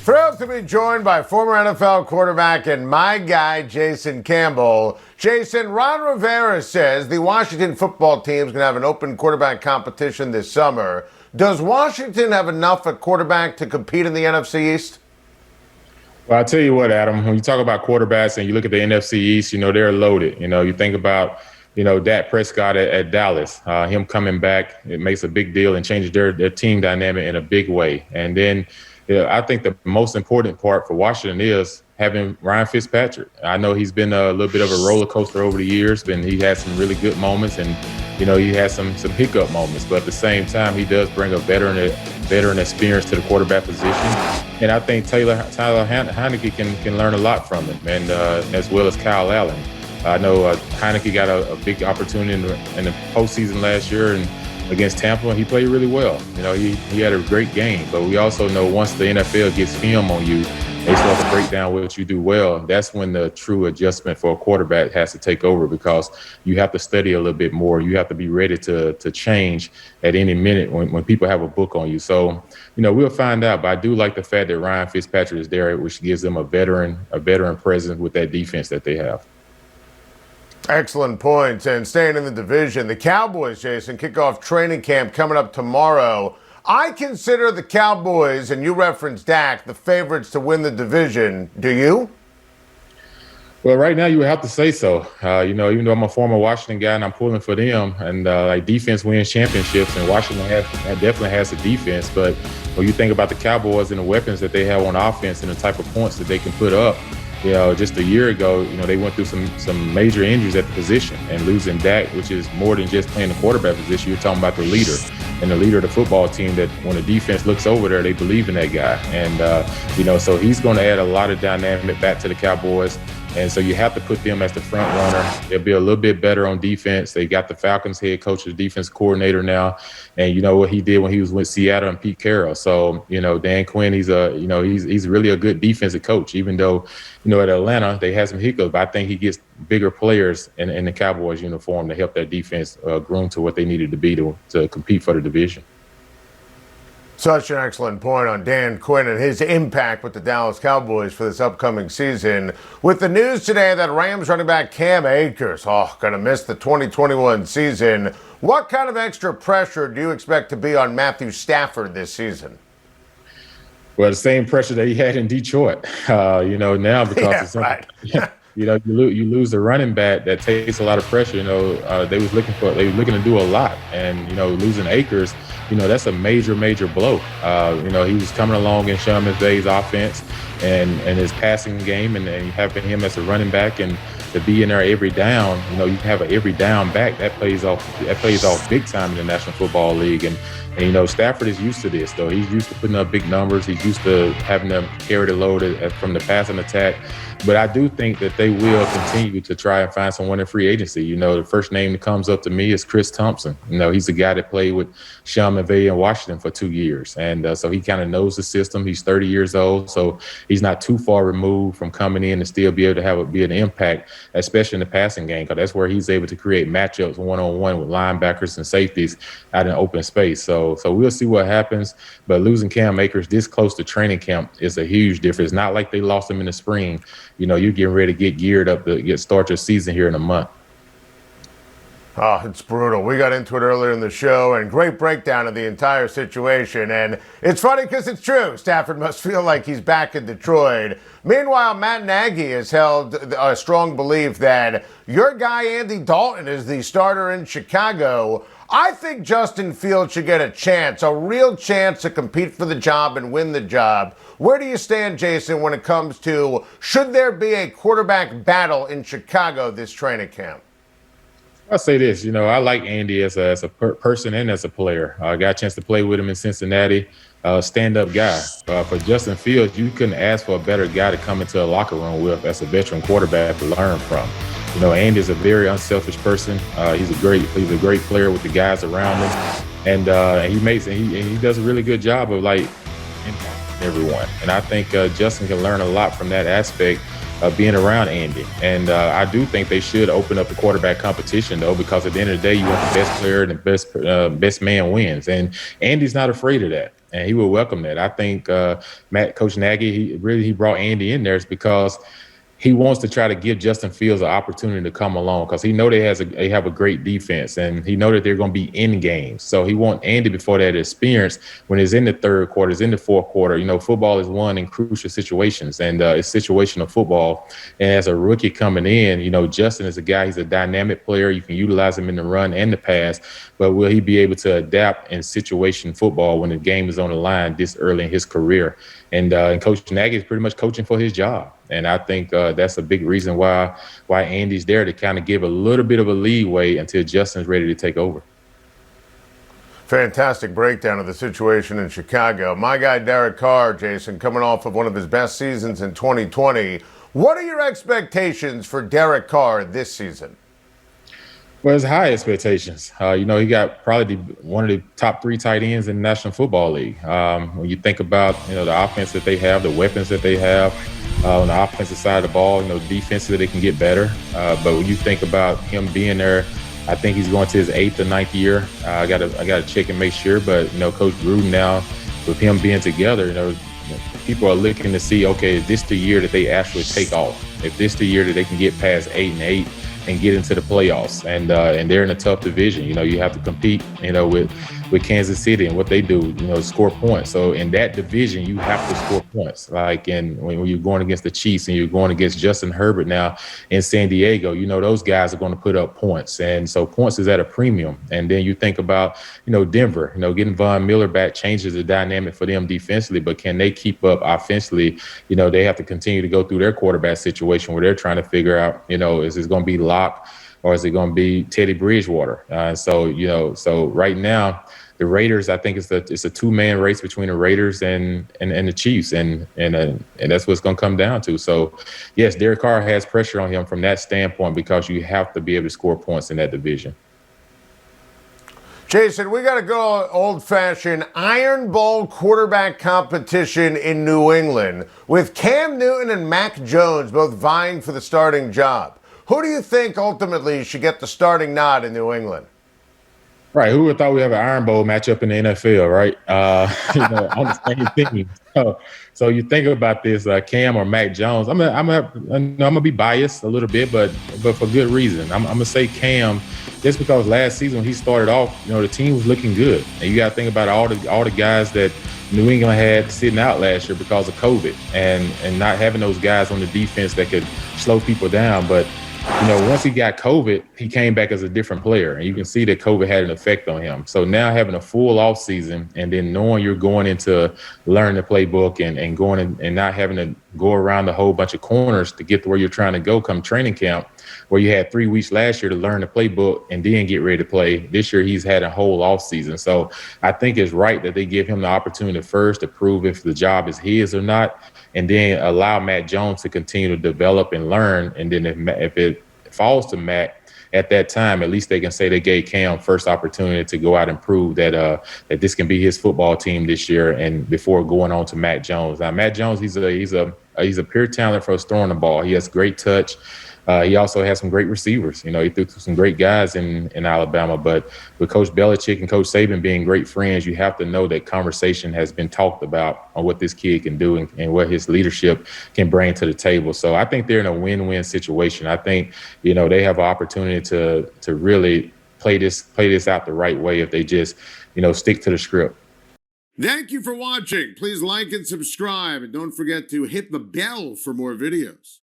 Thrilled to be joined by former NFL quarterback and my guy, Jason Campbell. Jason, Ron Rivera says the Washington football team is going to have an open quarterback competition this summer. Does Washington have enough at quarterback to compete in the NFC East? Well, I'll tell you what, Adam, when you talk about quarterbacks and you look at the NFC East, they're loaded. You think about, Dak Prescott at Dallas, him coming back, it makes a big deal and changes their team dynamic in a big way. And then I think the most important part for Washington is having Ryan Fitzpatrick. I know he's been a little bit of a roller coaster over the years, but he had some really good moments and, he had some hiccup moments. But at the same time, he does bring a veteran experience to the quarterback position. And I think Tyler Heineke can learn a lot from him, and as well as Kyle Allen. I know Heineke got a big opportunity in the postseason last year and against Tampa, and he played really well. He had a great game. But we also know once the NFL gets film on you, they start to break down what you do well. That's when the true adjustment for a quarterback has to take over, because you have to study a little bit more. You have to be ready to change at any minute when people have a book on you. So, we'll find out. But I do like the fact that Ryan Fitzpatrick is there, which gives them a veteran presence with that defense that they have. Excellent points. And staying in the division, the Cowboys, Jason, kick off training camp coming up tomorrow. I consider the Cowboys, and you referenced Dak, the favorites to win the division. Do you? Well, right now you would have to say so. Even though I'm a former Washington guy and I'm pulling for them, and defense wins championships, and Washington definitely has a defense. But when you think about the Cowboys and the weapons that they have on offense and the type of points that they can put up, just a year ago, they went through some major injuries at the position, and losing Dak, which is more than just playing the quarterback position. You're talking about the leader and the leader of the football team, that when the defense looks over there, they believe in that guy. And, so he's going to add a lot of dynamic back to the Cowboys. And so you have to put them as the front runner. They'll be a little bit better on defense. They got the Falcons head coach, the defense coordinator now. And you know what he did when he was with Seattle and Pete Carroll. So, Dan Quinn, he's really a good defensive coach, even though, at Atlanta, they had some hiccups. But I think he gets bigger players in the Cowboys uniform to help that defense groom to what they needed to be to compete for the division. Such an excellent point on Dan Quinn and his impact with the Dallas Cowboys for this upcoming season. With the news today that Rams running back Cam Akers, going to miss the 2021 season, what kind of extra pressure do you expect to be on Matthew Stafford this season? Well, the same pressure that he had in Detroit, now because you lose the running back that takes a lot of pressure. They was looking to do a lot, and losing Akers, that's a major blow. He was coming along in Sean McVay's offense and his passing game, and having him as a running back and to be in there every down. You can have an every down back that plays off big time in the National Football League, and Stafford is used to this, though. He's used to putting up big numbers. He's used to having them carry the load from the passing attack. But I do think that they will continue to try and find someone in free agency. The first name that comes up to me is Chris Thompson. He's the guy that played with Sean McVay in Washington for 2 years. And so he kind of knows the system. He's 30 years old, so he's not too far removed from coming in and still be able to be an impact, especially in the passing game, because that's where he's able to create matchups one-on-one with linebackers and safeties out in open space. So we'll see what happens. But losing Cam Akers this close to training camp is a huge difference. Not like they lost him in the spring. You're getting ready to get geared up to start your season here in a month. Oh, it's brutal. We got into it earlier in the show, and great breakdown of the entire situation. And it's funny because it's true. Stafford must feel like he's back in Detroit. Meanwhile, Matt Nagy has held a strong belief that your guy Andy Dalton is the starter in Chicago. I think Justin Fields should get a real chance to compete for the job and win the job. Where do you stand, Jason, when it comes to should there be a quarterback battle in Chicago this training camp? I'll say this, I like Andy as a person and as a player. I got a chance to play with him in Cincinnati, stand-up guy. For Justin Fields, you couldn't ask for a better guy to come into a locker room with as a veteran quarterback to learn from. Andy's a very unselfish person. He's a great player with the guys around him, and he does a really good job of impacting everyone. And I think Justin can learn a lot from that aspect of being around Andy. And I do think they should open up the quarterback competition, though, because at the end of the day, you want the best player and the best man wins. And Andy's not afraid of that. and he will welcome that. I think Coach Nagy, he brought Andy in there is because he wants to try to give Justin Fields an opportunity to come along because he know they have a great defense, and he know that they're going to be in games. So he want Andy before that experience when it's in the third quarter, it's in the fourth quarter. Football is won in crucial situations, and it's situational football. And as a rookie coming in, Justin is a guy. He's a dynamic player. You can utilize him in the run and the pass, but will he be able to adapt in situation football when the game is on the line this early in his career? And Coach Nagy is pretty much coaching for his job. And I think that's a big reason why Andy's there, to kind of give a little bit of a leeway until Justin's ready to take over. Fantastic breakdown of the situation in Chicago. My guy Derek Carr, Jason, coming off of one of his best seasons in 2020. What are your expectations for Derek Carr this season? Well, it's high expectations. He got probably one of the top 3 tight ends in the National Football League. When you think about, the offense that they have, the weapons that they have on the offensive side of the ball, defensively they can get better. But when you think about him being there, I think he's going to his 8th or 9th year. I gotta check and make sure. But Coach Gruden now, with him being together, people are looking to see, okay, is this the year that they actually take off? If this the year that they can get past 8-8 and get into the playoffs, and they're in a tough division. You have to compete, with Kansas City and what they do, score points. So in that division, you have to score points. Like when you're going against the Chiefs and you're going against Justin Herbert now in San Diego, those guys are going to put up points. And so points is at a premium. And then you think about, Denver, getting Von Miller back changes the dynamic for them defensively, but can they keep up offensively? They have to continue to go through their quarterback situation where they're trying to figure out, is this going to be Locke or is it going to be Teddy Bridgewater? So right now, the Raiders, I think it's a 2-man race between the Raiders and the Chiefs, and that's what it's going to come down to. So, yes, Derek Carr has pressure on him from that standpoint because you have to be able to score points in that division. Jason, we got to go old-fashioned Iron Bowl quarterback competition in New England with Cam Newton and Mac Jones both vying for the starting job. Who do you think ultimately should get the starting nod in New England? Right. Who would thought we have an Iron Bowl matchup in the NFL, right? On the same team. So you think about this, Cam or Mac Jones. I'm gonna be biased a little bit, but for good reason. I'm gonna say Cam, just because last season when he started off, the team was looking good, and you got to think about all the guys that New England had sitting out last year because of COVID, and not having those guys on the defense that could slow people down, but. Once he got COVID, he came back as a different player, and you can see that COVID had an effect on him. So now having a full off season and then knowing you're going into learning the playbook and going and not having to go around a whole bunch of corners to get to where you're trying to go come training camp, where you had 3 weeks last year to learn the playbook and then get ready to play. This year he's had a whole off season. So I think it's right that they give him the opportunity first to prove if the job is his or not, and then allow Mac Jones to continue to develop and learn. And then if it falls to Mac at that time, at least they can say they gave Cam first opportunity to go out and prove that this can be his football team this year, and before going on to Mac Jones. Now, Mac Jones, he's a pure talent for throwing the ball. He has great touch. He also has some great receivers. He threw through some great guys in Alabama. But with Coach Belichick and Coach Saban being great friends, you have to know that conversation has been talked about on what this kid can do and what his leadership can bring to the table. So I think they're in a win-win situation. I think, they have an opportunity to really play this out the right way if they just, stick to the script. Thank you for watching. Please like and subscribe, and don't forget to hit the bell for more videos.